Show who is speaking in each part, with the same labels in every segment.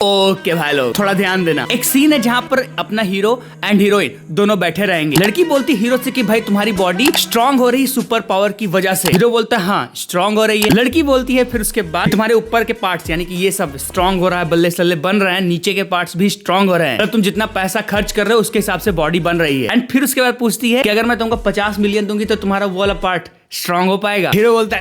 Speaker 1: Okay भाई लोग थोड़ा ध्यान देना। एक सीन है जहाँ पर अपना हीरो एंड हीरोइन दोनों बैठे रहेंगे। लड़की बोलती हीरो से कि भाई तुम्हारी बॉडी स्ट्रांग हो रही सुपर पावर की वजह से। हीरो बोलता है हाँ स्ट्रांग हो रही है। लड़की बोलती है फिर उसके बाद तुम्हारे ऊपर के पार्ट्स यानी कि ये सब स्ट्रांग हो रहा है, बल्ले सल्ले बन रहे हैं, नीचे के पार्ट्स भी स्ट्रांग हो रहे हैं, मतलब तुम जितना पैसा खर्च कर रहे हो उसके हिसाब से बॉडी बन रही है। एंड फिर उसके बाद पूछती है कि अगर मैं तुमको 50 मिलियन दूंगी तो तुम्हारा वो वाला पार्ट स्ट्रांग हो पाएगा। हीरो बोलता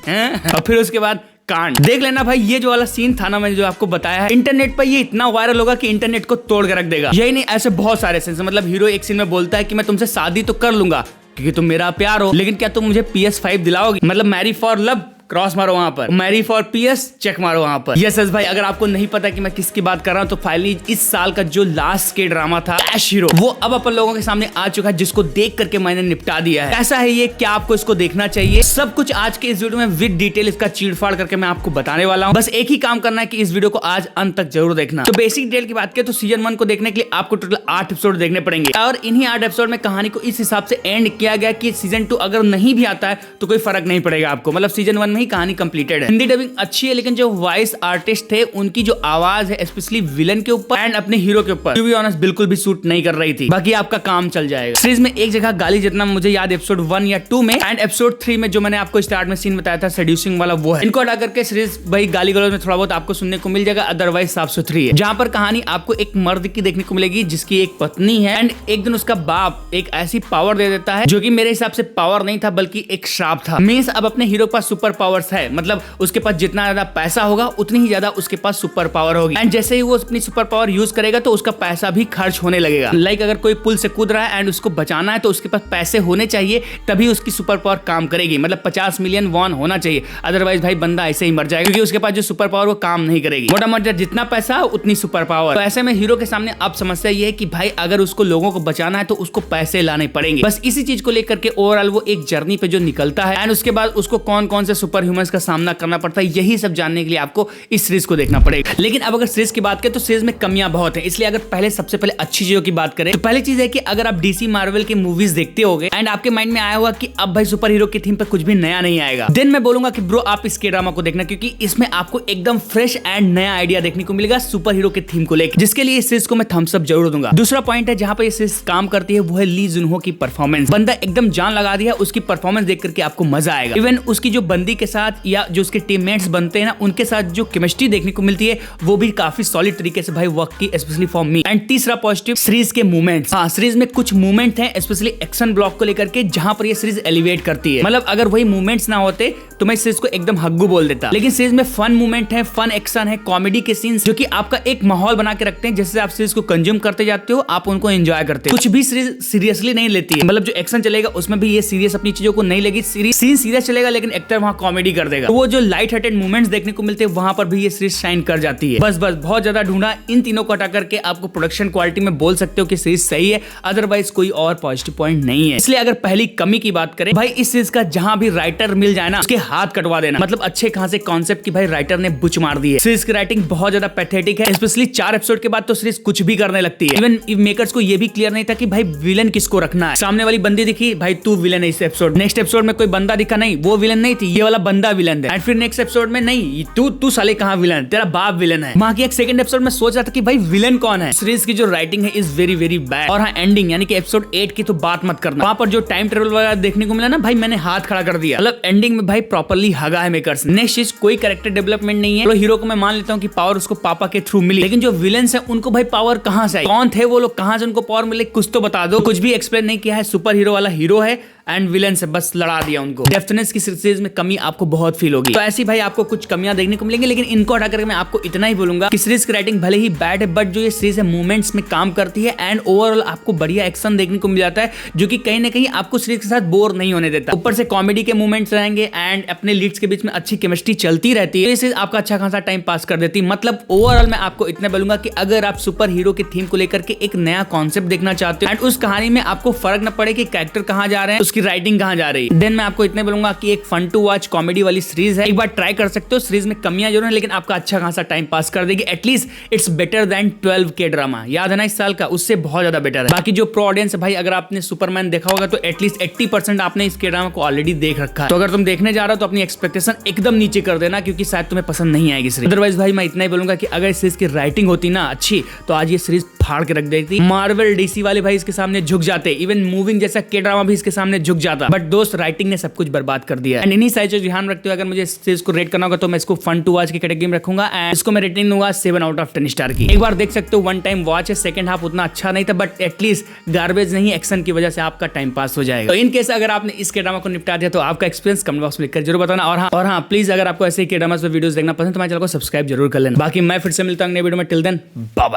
Speaker 1: है और फिर उसके बाद कांड देख लेना भाई। ये जो वाला सीन था ना मैंने जो आपको बताया है, इंटरनेट पर ये इतना वायरल होगा कि इंटरनेट को तोड़ के रख देगा। यही नहीं ऐसे बहुत सारे सीन, मतलब हीरो एक सीन में बोलता है कि मैं तुमसे शादी तो कर लूंगा क्योंकि तुम मेरा प्यार हो, लेकिन क्या तुम मुझे PS5 दिलाओगे? मतलब मैरी फॉर लव क्रॉस मारो वहां पर, मैरी फॉर PS चेक मारो वहां पर। यस भाई, अगर आपको नहीं पता कि मैं किसकी बात कर रहा हूं तो फाइनली इस साल का जो लास्ट के ड्रामा था कैश हीरो, वो अब अपन लोगों के सामने आ चुका है, जिसको देख करके मैंने निपटा दिया है। कैसा है ये, क्या आपको इसको देखना चाहिए, सब कुछ आज के इस वीडियो में विद डिटेल इसका चीड़फाड़ करके मैं आपको बताने वाला हूं। बस एक ही काम करना है कि इस वीडियो को आज अंत तक जरूर देखना। तो बेसिक डिटेल की बात करें तो सीजन 1 को देखने के लिए आपको टोटल 8 एपिसोड देखने पड़ेंगे और इन्हीं 8 एपिसोड में कहानी को इस हिसाब से एंड किया गया कि सीजन 2 अगर नहीं भी आता है तो कोई फर्क नहीं पड़ेगा आपको, मतलब सीजन 1 में ही कहानी कंप्लीटेड है। हिंदी डबिंग अच्छी है, लेकिन जो वॉइस आर्टिस्ट थे उनकी जो आवाज है स्पेशली विलन के ऊपर एंड अपने हीरो के ऊपर टू बी ऑनेस्ट बिल्कुल भी सूट नहीं कर रही थी। बाकी आपका काम चल जाएगा। सीरीज में एक जगह गाली जितना मुझे याद एपिसोड 1 या 2 में एंड एपिसोड 3 में जो मैंने आपको स्टार्ट में सीन बताया था सेड्यूसिंग वाला, वो है। इनको हटा करके सीरीज भाई गाली गलौज में थोड़ा बहुत आपको सुनने को मिल जाएगा, अदरवाइज साफ सुथरी है। जहां पर कहानी आपको एक मर्द की देखने को मिलेगी जिसकी एक पत्नी है एंड एक दिन उसका बाप एक ऐसी पावर दे देता है जो कि मेरे हिसाब से पावर नहीं था बल्कि एक श्राप था। मींस अब अपने हीरो के पास सुपर पावर्स है, मतलब उसके पास जितना ज्यादा पैसा होगा उतनी ही ज्यादा उसके पास सुपर पावर होगी एंड जैसे ही वो अपनी सुपर पावर यूज करेगा तो उसका पैसा भी खर्च होने लगेगा। लाइक अगर कोई पुल से कूद रहा है एंड उसको बचाना है तो उसके पास पैसे होने चाहिए तभी उसकी सुपर पावर काम करेगी, मतलब 50 मिलियन वॉन होना चाहिए, अदरवाइज भाई बंदा ऐसे ही मर जाएगा क्योंकि उसके पास जो सुपर पावर वो काम नहीं करेगी। मोटा मोटा जितना पैसा उतनी सुपर पावर। तो ऐसे में हीरो के सामने अब समस्या ये है कि भाई अगर उसको लोगों को बचाना है तो उसको पैसे लाने पड़ेंगे। बस इसी चीज को लेकर के ओवरऑल वो एक जर्नी पे जो निकलता है एंड उसके बाद उसको कौन कौन से सुपर ह्यूमंस का सामना करना पड़ता है, यही सब जानने के लिए आपको इस सीरीज को देखना पड़ेगा। लेकिन अब अगर सीरीज की बात करें तो सीरीज में कमियां बहुत हैं, इसलिए अगर पहले सबसे पहले अच्छी चीजों की बात करें तो पहली चीज है कि अगर आप डीसी मार्वल की मूवीज देखते होगे एंड आपके माइंड में आया होगा कि अब भाई सुपर हीरो की थीम पे कुछ भी नया नहीं आएगा, देन मैं बोलूंगा कि ब्रो आप इस ड्रामा को देखना क्योंकि इसमें आपको एकदम फ्रेश एंड नया आइडिया देखने को मिलेगा सुपर हीरो के थीम को लेकर, जिसके लिए इस सीरीज को मैं थम्स अप जरूर दूंगा। दूसरा पॉइंट है जहां पर ये सीरीज काम करती है वो है ली जुनहो की परफॉर्मेंस। बंदा एकदम जान लगा दिया, उसकी परफॉर्मेंस देख करके आपको मजा आएगा। इवन उसकी जो बंदी के साथ या जो उसके टीममेट्स बनते हैं ना उनके साथ जो केमिस्ट्री देखने को मिलती है वो भी काफी सॉलिड तरीके से भाई वर्क की, स्पेशली फॉर मी। एंड तीसरा पॉजिटिव सीरीज के मूवमेंट्स। हाँ, सीरीज में कुछ मूवमेंट हैं स्पेशली एक्शन ब्लॉक को लेकर के जहां पर ये सीरीज एलिवेट करती है, मतलब अगर वही मूवमेंट्स ना होते तो मैं इस सीरीज को एकदम हग्गू बोल देता। लेकिन सीरीज में फन मूवमेंट है, फन एक्शन है, कॉमेडी के सीन्स जो कि आपका एक माहौल बना के रखते हैं, जैसे आप सीरीज को कंज्यूम करते जाते हो आप उनको एंजॉय करते हो। कुछ भी सीरीज सीरियसली नहीं लेती है, मतलब जो एक्शन चलेगा उसमें भी ये सीरियस अपनी चीजों को नहीं लेगी, सीन सीरियस चलेगा लेकिन एक्टर वहां कॉमेडी कर देगा। तो वो जो लाइट हार्टेड मूवमेंट्स देखने को मिलते हैं वहां पर भी ये सीरीज शाइन कर जाती है। बस बहुत ज्यादा ढूंढा, इन तीनों को हटा करके आपको प्रोडक्शन क्वालिटी में बोल सकते हो कि सीरीज सही है, अदरवाइज कोई और पॉजिटिव पॉइंट नहीं है। इसलिए अगर पहली कमी की बात करें भाई इस सीरीज का जहां भी राइटर मिल जाए ना उसके हाथ कटवा देना, मतलब अच्छे खासे कॉन्सेप्ट की भाई राइटर ने बुच मार दी है। सीरीज की राइटिंग बहुत ज्यादा पैथेटिक है, स्पेशली 4 एपिसोड के बाद तो सीरीज कुछ भी करने लगती है। इवन मेकर्स को ये भी क्लियर नहीं था कि भाई विलन किसको रखना है। सामने वाली बंदी दिखी, भाई तू विलन है इस एपिसोड, नेक्स्ट एपिसोड में कोई बंदा दिखा, नहीं वो विलन नहीं थी, ये वाला बंदा विलन है, एंड फिर नेक्स्ट एपिसोड में नहीं तू साले कहां विलन, तेरा बाप विलन है। वहां की एक सेकंड एपिसोड में सोच रहा था कि भाई विलन कौन है। सीरीज की जो राइटिंग है इज वेरी वेरी बैड। और हाँ, एंडिंग यानी कि एपिसोड 8 की तो बात मत करना, वहां पर जो टाइम ट्रेवल वगैरह देखने को मिला ना भाई मैंने हाथ खड़ा कर दिया, मतलब एंडिंग में भाई प्रॉपर्ली हगा है मेकर्स। नेक्स्ट चीज कोई कैरेक्टर डेवलपमेंट नहीं है। हीरो को मैं मान लेता हूँ कि पावर उसको पापा के थ्रू मिली, लेकिन जो विलेंस है उनको भाई पावर कहां से आई, कौन थे वो लोग, कहां से उनको पावर मिले, कुछ तो बता दो। कुछ भी एक्सप्लेन नहीं किया है। सुपर हीरो वाला हीरो है एंड विलन से बस लड़ा दिया उनको। डेप्थनेस की सीरीज में कमी आपको बहुत फील होगी। तो ऐसी भाई आपको कुछ कमियां देखने को मिलेंगी, लेकिन इनको हटा करके मैं आपको इतना ही बोलूंगा कि सीरीज की राइटिंग भले ही बैड है बट जो ये सीरीज है मूवमेंट्स में काम करती है एंड ओवरऑल आपको बढ़िया एक्शन देखने को मिल जाता है जो कि कहीं ना कहीं आपको सीरीज के साथ बोर नहीं होने देता। ऊपर से कॉमेडी के मूवमेंट्स रहेंगे एंड अपने लीड्स के बीच में अच्छी केमिस्ट्री चलती रहती है, ये सीरीज आपका अच्छा खासा टाइम पास कर देती है। मतलब ओवरऑल मैं आपको इतना बोलूंगा कि अगर आप सुपर हीरो की थीम को लेकर के एक नया कॉन्सेप्ट देखना चाहते हो एंड उस कहानी में आपको फर्क न पड़े कि कैरेक्टर कहां जा रहे हैं, उसकी राइटिंग कहाँ जा रही है। देन मैं आपको इतने बोलूंगा कि एक फन टू वॉच कॉमेडी वाली सीरीज है, एक बार ट्राई कर सकते हो। सीरीज में कमियां जरूर है लेकिन आपका अच्छा खासा टाइम पास कर देगी। एटलीस्ट इट्स बेटर देन 12 के ड्रामा, याद है ना इस साल का, उससे बहुत ज्यादा बेटर है। बाकी जो प्रो ऑडियंस है भाई, अगर आपने सुपरमैन देखा होगा तो एटलीस्ट 80% आपने इस के ड्रामा को ऑलरेडी देख रखा है। तो अगर तुम देखने जा रहे हो तो अपनी एक्सपेक्टेशन एकदम नीचे कर देना, क्योंकि शायद तुम्हें पसंद नहीं आएगी सीरीज। अदरवाइज भाई मैं इतना ही बोलूंगा कि अगर इस सीरीज की राइटिंग होती ना अच्छी, तो आज ये सीरीज फाड़ के रख देती। मार्वल डीसी वाले भाई इसके सामने झुक जाते, इवन मूविंग जैसा के ड्रामा भी इसके सामने झुक जाता। बट दोस्त राइटिंग ने सब कुछ बर्बाद कर दिया। एंड इन्हीं सारी चीज ध्यान रखते हुए अगर मुझे इस सीरीज को रेट करना होगा तो मैं इसको फन टू वॉच की कैटेगरी में रखूंगा एंड इसको मैं रेटिंग दूंगा 7 आउट ऑफ 10 स्टार की। एक बार देख सकते हो, वन टाइम वॉच है। सेकंड हाफ उतना अच्छा नहीं था बट एटलीस्ट गार्बेज नहीं, एक्शन की वजह से आपका टाइम पास हो जाएगा। तो इन केस अगर आपने इस के ड्रामा को निपटा दिया तो आपका एक्सपीरियंस कमेंट बॉक्स में लिखकर जरूर बताना। और हाँ प्लीज अगर आपको ऐसे के ड्रामा पे वीडियोस देखना पसंद तो हमारे चैनल को सब्सक्राइब जरूर कर लेना। बाकी मैं फिर से मिलता हूं नए वीडियो में। Till then bye bye.